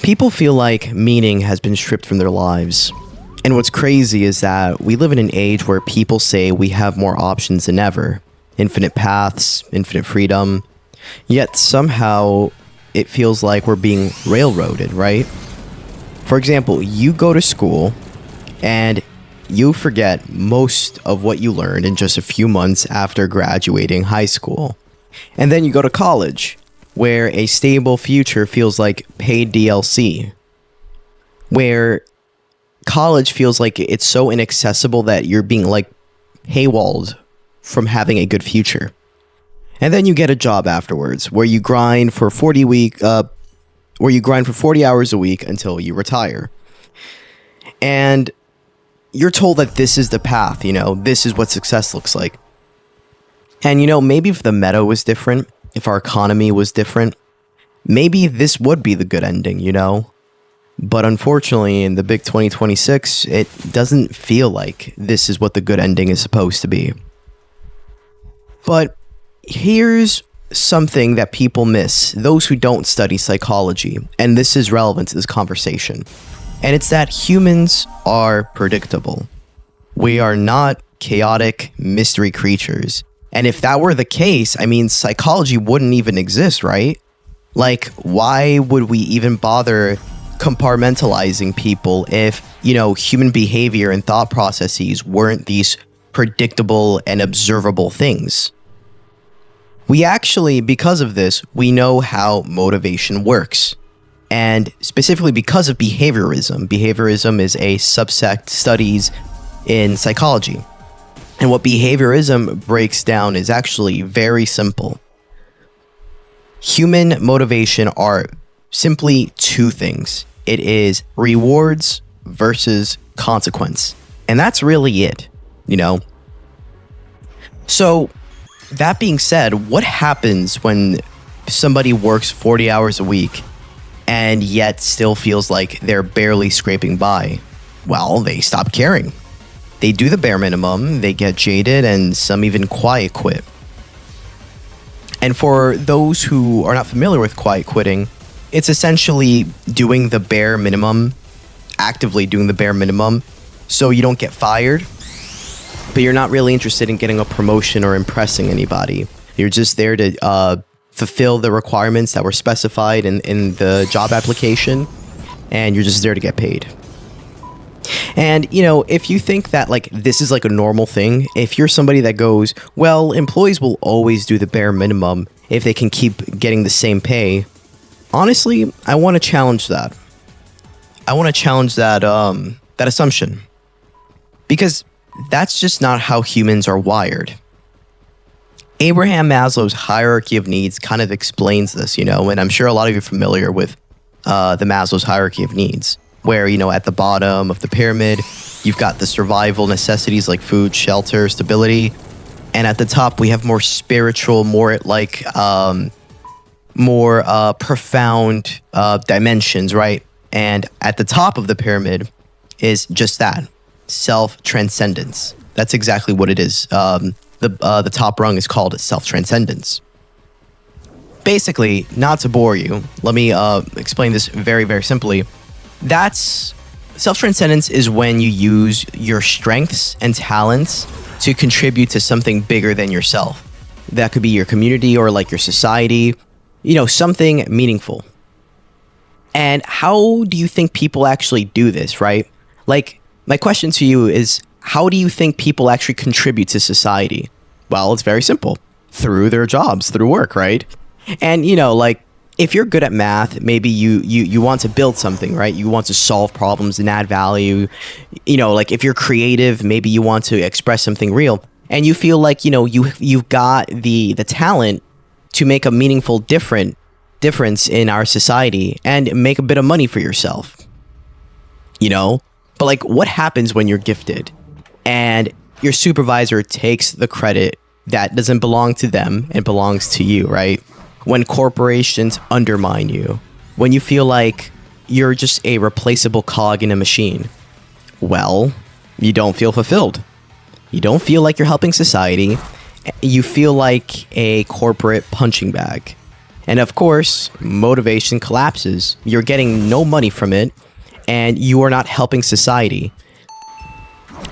People feel like meaning has been stripped from their lives. And what's crazy is that we live in an age where people say we have more options than ever. Infinite paths, infinite freedom. Yet somehow it feels like we're being railroaded, right? For example, you go to school and you forget most of what you learned in just a few months after graduating high school. And then you go to college, where a stable future feels like paid DLC. Where college feels like it's so inaccessible that you're being like paywalled from having a good future. And then you get a job afterwards where you grind for 40 hours a week until you retire. And you're told that this is the path, this is what success looks like. And maybe if the meta was different, if our economy was different, maybe this would be the good ending, But unfortunately, in the big 2026, it doesn't feel like this is what the good ending is supposed to be. But here's something that people miss, those who don't study psychology, and this is relevant to this conversation. And it's that humans are predictable. We are not chaotic mystery creatures. And if that were the case, psychology wouldn't even exist, right? Like, why would we even bother compartmentalizing people if, human behavior and thought processes weren't these predictable and observable things? We actually, because of this, we know how motivation works. And specifically because of behaviorism. Behaviorism is a subsect studies in psychology. And what behaviorism breaks down is actually very simple. Human motivation are simply two things. It is rewards versus consequence. And that's really it, So, that being said, what happens when somebody works 40 hours a week and yet still feels like they're barely scraping by? Well, they stop caring. They do the bare minimum, they get jaded, and some even quiet quit. And for those who are not familiar with quiet quitting, it's essentially doing the bare minimum, actively doing the bare minimum, so you don't get fired, but you're not really interested in getting a promotion or impressing anybody. You're just there to fulfill the requirements that were specified in the job application, and you're just there to get paid. And, if you think that, this is, a normal thing, if you're somebody that goes, well, employees will always do the bare minimum if they can keep getting the same pay, honestly, I want to challenge that. I want to challenge that assumption. Because that's just not how humans are wired. Abraham Maslow's hierarchy of needs kind of explains this, and I'm sure a lot of you are familiar with the Maslow's hierarchy of needs. Where, at the bottom of the pyramid, you've got the survival necessities like food, shelter, stability. And at the top, we have more spiritual, more profound dimensions, right? And at the top of the pyramid is just that, self-transcendence. That's exactly what it is. The top rung is called self-transcendence. Basically, not to bore you, let me explain this very, very simply. That's self-transcendence is when you use your strengths and talents to contribute to something bigger than yourself. That could be your community or your society, something meaningful. And how do you think people actually do this, right? My question to you is, how do you think people actually contribute to society? Well, it's very simple. Through their jobs, through work, right? And, if you're good at math, maybe you want to build something, right? You want to solve problems and add value. If you're creative, maybe you want to express something real. And you feel like, you've got the talent to make a meaningful difference in our society and make a bit of money for yourself. But what happens when you're gifted and your supervisor takes the credit that doesn't belong to them and belongs to you, right? When corporations undermine you, when you feel like you're just a replaceable cog in a machine, well, you don't feel fulfilled. You don't feel like you're helping society. You feel like a corporate punching bag. And of course, motivation collapses. You're getting no money from it, and you are not helping society.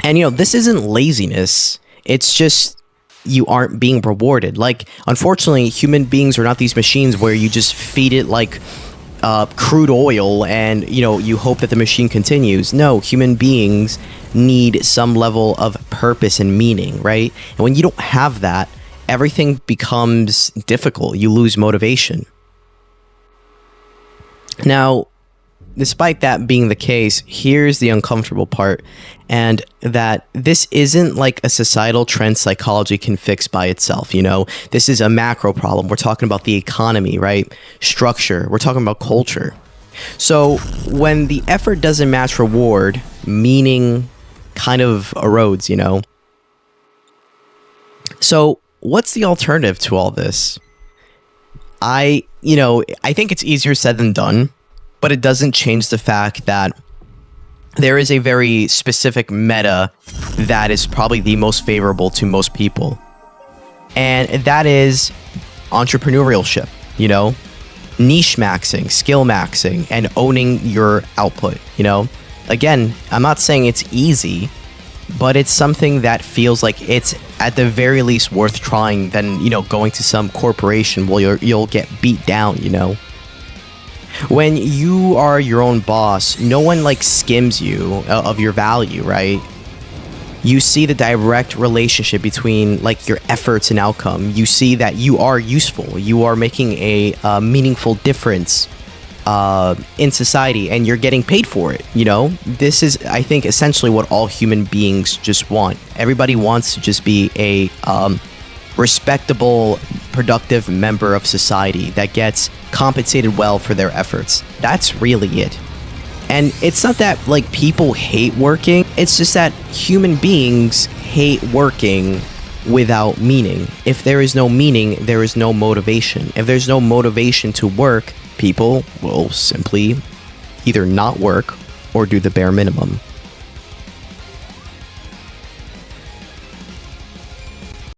And this isn't laziness. It's just you aren't being rewarded. Like, unfortunately, human beings are not these machines where you just feed it like crude oil and you hope that the machine continues. No, human beings need some level of purpose and meaning, right? And when you don't have that, everything becomes difficult. You lose motivation. Now, despite that being the case, here's the uncomfortable part, and that this isn't like a societal trend psychology can fix by itself. This is a macro problem. We're talking about the economy, right? Structure. We're talking about culture. So when the effort doesn't match reward, meaning kind of erodes, So what's the alternative to all this? I think it's easier said than done, but it doesn't change the fact that there is a very specific meta that is probably the most favorable to most people. And that is entrepreneurship, niche maxing, skill maxing, and owning your output, Again, I'm not saying it's easy, but it's something that feels like it's at the very least worth trying than, going to some corporation where you'll get beat down, When you are your own boss, no one skims you of your value, right? You see the direct relationship between your efforts and outcome. You see that you are useful. You are making a meaningful difference in society, and you're getting paid for it. This is, I think, essentially what all human beings just want. Everybody wants to just be a respectable, productive member of society that gets compensated well for their efforts. That's really it. And it's not that people hate working. It's just that human beings hate working without meaning. If there is no meaning, there is no motivation. If there's no motivation to work, people will simply either not work or do the bare minimum.